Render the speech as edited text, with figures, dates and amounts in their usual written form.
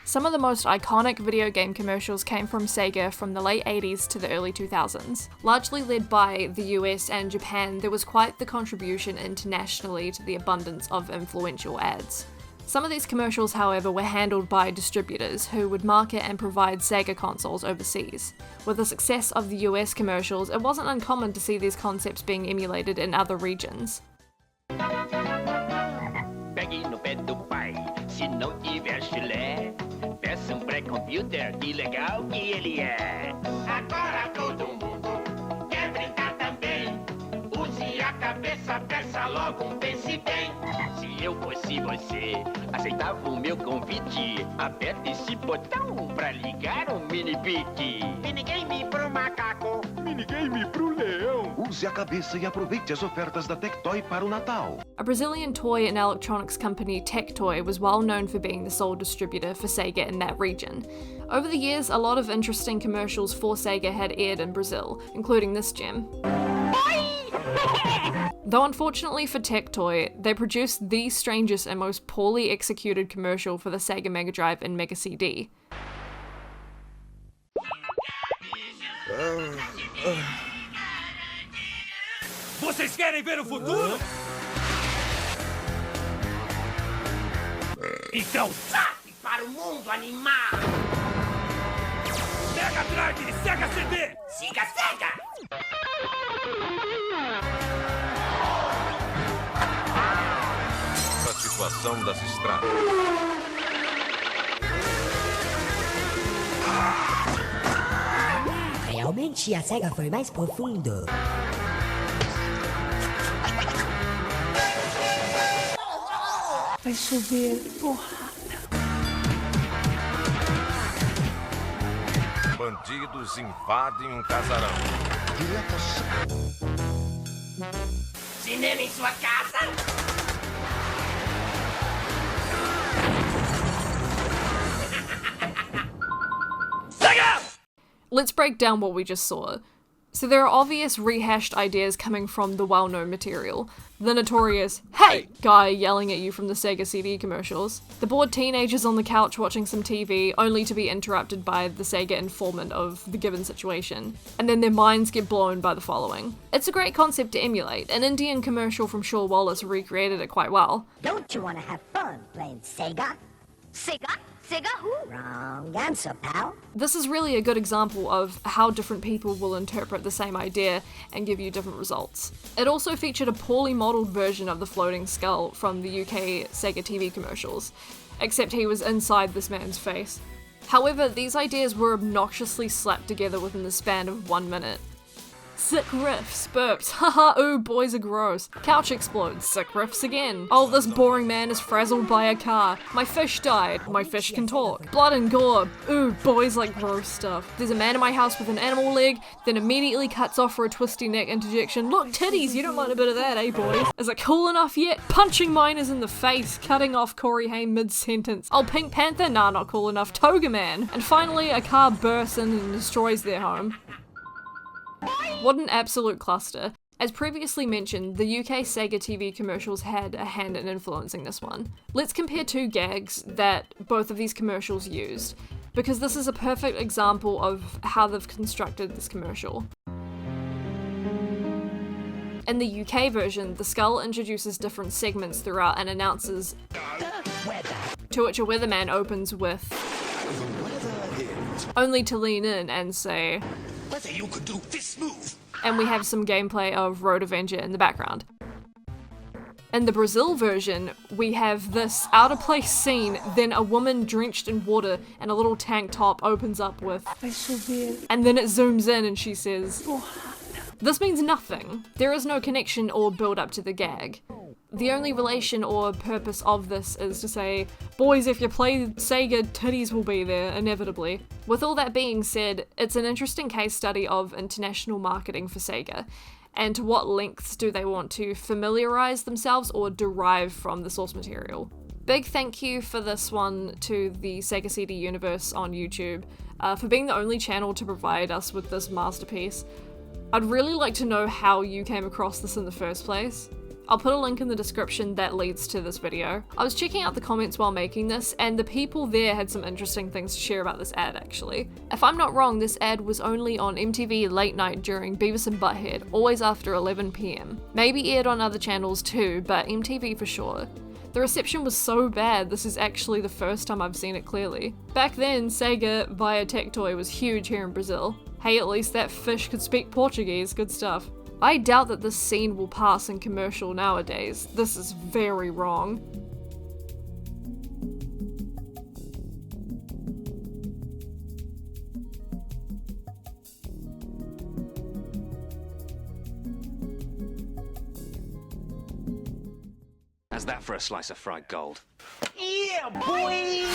Some of the most iconic video game commercials came from Sega from the late 80s to the early 2000s. Largely led by the US and Japan, there was quite the contribution internationally to the abundance of influential ads. Some of these commercials, however, were handled by distributors who would market and provide Sega consoles overseas. With the success of the US commercials, it wasn't uncommon to see these concepts being emulated in other regions. Pegue no pé do pai, se não tiver chulé. Peça pré-computer, que legal que ele é. Agora todo mundo quer brincar também. Use a cabeça, peça logo pense bem. Se eu fosse você, aceitava o meu convite. Aperte esse botão pra ligar o mini-bit. Minigame pro macaco. Minigame pro leão. Use a cabeça e aproveite as ofertas da Tec Toy para o Natal. A Brazilian toy and electronics company, Tec Toy, was well known for being the sole distributor for Sega in that region. Over the years, a lot of interesting commercials for Sega had aired in Brazil, including this gem. Though unfortunately for Tec Toy, they produced the strangest and most poorly executed commercial for the Sega Mega Drive and Mega CD. Vocês querem ver o futuro? Então sabe para o mundo animal! Mega Drive, Sega CD! Siga, Sega! A situação das estradas. Realmente a Sega foi mais profundo. Vai chover porrada. Bandidos invadem um casarão. Cinema em sua casa? Sega! Let's break down what we just saw. So there are obvious rehashed ideas coming from the well-known material. The notorious "Hey!" guy yelling at you from the Sega CD commercials. The bored teenagers on the couch watching some TV, only to be interrupted by the Sega informant of the given situation. And then their minds get blown by the following. It's a great concept to emulate. An Indian commercial from Shaw Wallace recreated it quite well. Don't you want to have fun playing Sega? Sega? Sega who? Wrong answer, pal. This is really a good example of how different people will interpret the same idea and give you different results. It also featured a poorly modelled version of the floating skull from the UK Sega TV commercials, except he was inside this man's face. However, these ideas were obnoxiously slapped together within the span of 1 minute. Sick riffs, burps, haha, ooh, boys are gross. Couch explodes, sick riffs again. Oh, this boring man is frazzled by a car. My fish died, my fish can talk. Blood and gore, ooh, boys like gross stuff. There's a man in my house with an animal leg, then immediately cuts off for a twisty neck interjection. Look, titties, you don't mind a bit of that, eh, boys? Is it cool enough yet? Punching miners in the face, cutting off Corey Haim mid-sentence. Oh, Pink Panther? Nah, not cool enough. Toga Man. And finally, a car bursts in and destroys their home. What an absolute cluster. As previously mentioned, the UK Sega TV commercials had a hand in influencing this one. Let's compare two gags that both of these commercials used, because this is a perfect example of how they've constructed this commercial. In the UK version, the skull introduces different segments throughout and announces to which a weatherman opens with only to lean in and say, Whether you could do this move. And we have some gameplay of Road Avenger in the background. In the Brazil version, we have this out-of-place scene, then a woman drenched in water and a little tank top opens up with Vai chover. and then it zooms in and she says, Porrada. This means nothing. There is no connection or build-up to the gag. The only relation or purpose of this is to say, boys, if you play Sega, titties will be there, inevitably. With all that being said, it's an interesting case study of international marketing for Sega, and to what lengths do they want to familiarize themselves or derive from the source material. Big thank you for this one to the Sega CD universe on YouTube, for being the only channel to provide us with this masterpiece. I'd really like to know how you came across this in the first place. I'll put a link in the description that leads to this video. I was checking out the comments while making this, and the people there had some interesting things to share about this ad actually. If I'm not wrong, this ad was only on MTV late night during Beavis and Butthead, always after 11 PM. Maybe aired on other channels too, but MTV for sure. The reception was so bad, this is actually the first time I've seen it clearly. Back then, Sega via Tec Toy was huge here in Brazil. Hey, at least that fish could speak Portuguese, good stuff. I doubt that this scene will pass in commercial nowadays. This is very wrong. How's that for a slice of fried gold? Yeah, boy!